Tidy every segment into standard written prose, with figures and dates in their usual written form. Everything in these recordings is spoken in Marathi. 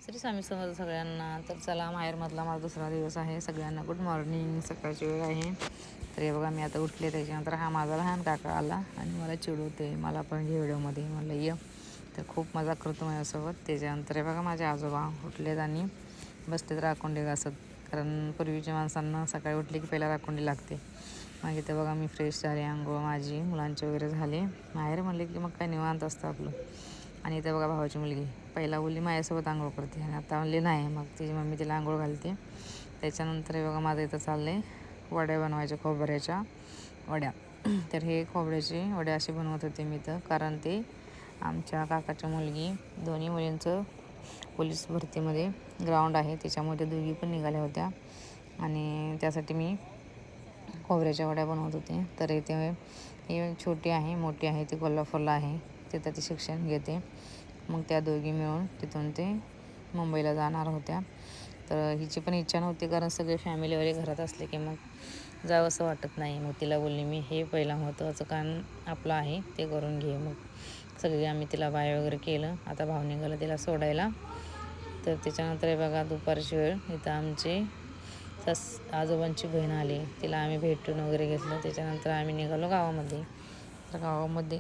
श्री स्वामी समर्थ सगळ्यांना. तर चला, माहेरमधला माझा दुसरा दिवस आहे. सगळ्यांना गुड मॉर्निंग. सकाळची वेळ आहे. तर हे बघा, मी आता उठले. त्याच्यानंतर हा माझा लहान काका आला आणि मला चिडवते, मला पण घे व्हिडिओमध्ये. मला ये. तर खूप मजा करतो माझ्यासोबत. त्याच्यानंतर हे बघा, माझे आजोबा उठलेत आणि बसतेत राखोंडी घासत. कारण पूर्वीच्या माणसांना सकाळी उठले की पहिला राखोंडी लागते. मग इथं बघा, मी फ्रेश झाले, आंघोळ माझी मुलांचे वगैरे झाले. माहेर म्हणले की मग काय निवांत असतं आपलं. आणि इथं बघा, भावाची मुलगी पहिला बोलली माझ्यासोबत आंघोळ करते आणि आता म्हणली नाही. मग तिची मम्मी तिला आंघोळ घालते. त्याच्यानंतर हे बघा, माझं इथं चाललं आहे वड्या बनवायच्या, खोबऱ्याच्या वड्या. तर हे खोबऱ्याची वड्या अशी बनवत होते मी तर, कारण ते आमच्या काकाच्या मुलगी, दोन्ही मुलींचं पोलीस भरतीमध्ये ग्राउंड आहे, त्याच्यामध्ये दोघी पण निघाल्या होत्या आणि त्यासाठी मी खोबऱ्याच्या वड्या बनवत होते. तर इथे ही छोटी आहे, मोठी आहे, ती कोल्हापूरला आहे, तिथं ती शिक्षण घेते. मग त्या दोघी मिळून तिथून ते मुंबईला जाणार होत्या. तर हिची पण इच्छा नव्हती, कारण सगळे फॅमिलीवाले घरात असले की मग जावं असं वाटत नाही. मग तिला बोलली मी, हे पहिलं महत्त्वाचं काम आपलं आहे ते करून घे. मग सगळी आम्ही तिला बाय वगैरे केलं. आता भाव निघाला तिला सोडायला. तर त्याच्यानंतर हे बघा, दुपारची वेळ. इथं आमची आजोबांची बहीण आली, तिला आम्ही भेटून वगैरे घेतलं. त्याच्यानंतर आम्ही निघालो गावामध्ये. तर गावामध्ये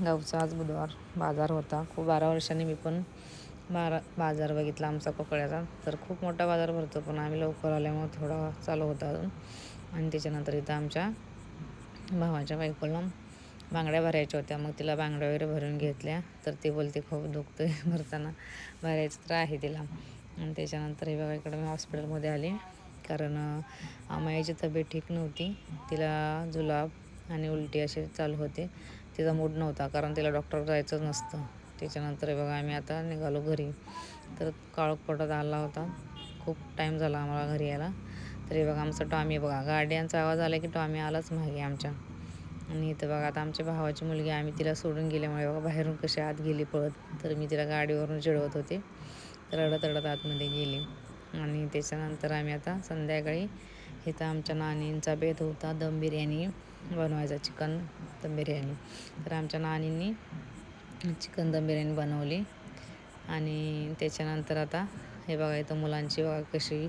गावचा आज बुधवार बाजार होता. खूप 12 वर्षांनी मी पण बाजार बघितला आमचा कोकळ्याचा. तर खूप मोठा बाजार भरतो, पण आम्ही लवकर आल्यामुळे थोडा चालू होता अजून. आणि त्याच्यानंतर इथं आमच्या भावाच्या बायकोला बांगड्या भरायच्या होत्या. मग तिला बांगड्या वगैरे भरून घेतल्या. तर ती बोलते खूप दुखतं भरताना, भरायचं तर आहे तिला. आणि त्याच्यानंतर हे बघा, इकडं मी हॉस्पिटलमध्ये आले, कारण माईची तब्येत ठीक नव्हती. तिला जुलाब आणि उलटी असे चालू होते. तिचा मूड नव्हता, कारण तिला डॉक्टर जायचंच नसतं. त्याच्यानंतर हे बघा, आम्ही आता निघालो घरी. तर काळोख पडत आला होता, खूप टाईम झाला आम्हाला घरी यायला. तर हे बघा, आमचं टॉमी बघा, गाड्यांचा आवाज आला की टॉमी आलाच मागे आमच्या. आणि इथं बघा, आता आमच्या भावाची मुलगी, आम्ही तिला सोडून गेल्यामुळे बघा बाहेरून कशी आत गेली पळत. तर मी तिला गाडीवरून चिडवत होते, तर रडत रडत आतमध्ये गेली. आणि त्याच्यानंतर आम्ही आता संध्याकाळी, इथं आमच्या नानींचा बेत होता दम बिर्याणी बनवायचा, चिकन दम बिर्याणी. तर आमच्या नानींनी चिकन दम बिर्याणी बनवली. आणि त्याच्यानंतर आता हे बघा, इथं मुलांची बघा कशी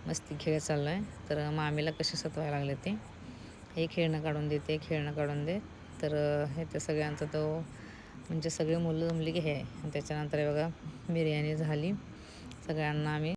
मस्ती खेळ चालला आहे. तर मामीला कसे सतवायला लागले ते, हे खेळणं काढून दे, ते खेळणं काढून दे. तर हे तर सगळ्यांचा तो, म्हणजे सगळी मुलं जमली की हे. त्याच्यानंतर हे बघा, बिर्याणी झाली. सगळ्यांना आम्ही